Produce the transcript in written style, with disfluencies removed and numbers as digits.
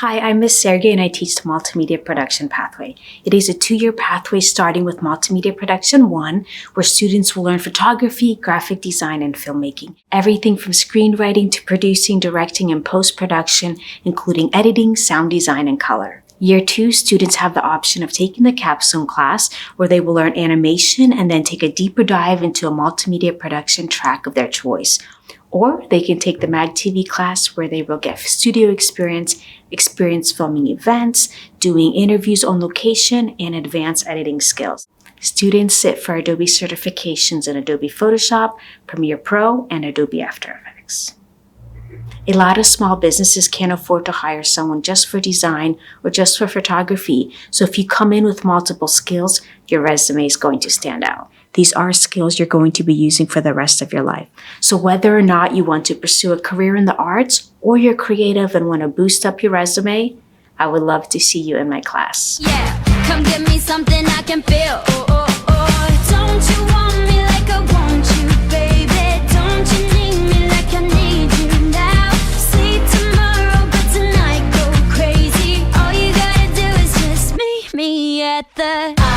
Hi, I'm Ms. Sergey and I teach the Multimedia Production pathway. It is a 2-year pathway starting with Multimedia Production 1, where students will learn photography, graphic design, and filmmaking. Everything from screenwriting to producing, directing, and post-production, including editing, sound design, and color. Year 2, students have the option of taking the capstone class, where they will learn animation and then take a deeper dive into a multimedia production track of their choice. Or they can take the MagTV class, where they will get studio experience filming events, doing interviews on location, and advanced editing skills. Students sit for Adobe certifications in Adobe Photoshop, Premiere Pro, and Adobe After Effects. A lot of small businesses can't afford to hire someone just for design or just for photography, so if you come in with multiple skills, your resume is going to stand out. These are skills you're going to be using for the rest of your life. So whether or not you want to pursue a career in the arts or you're creative and want to boost up your resume, I would love to see you in my class. Yeah, come give me something I can feel. Oh, oh, oh. Don't you want me like I want you, baby? Don't you need me like I need you now? See tomorrow, but tonight go crazy. All you gotta do is just meet me at the party.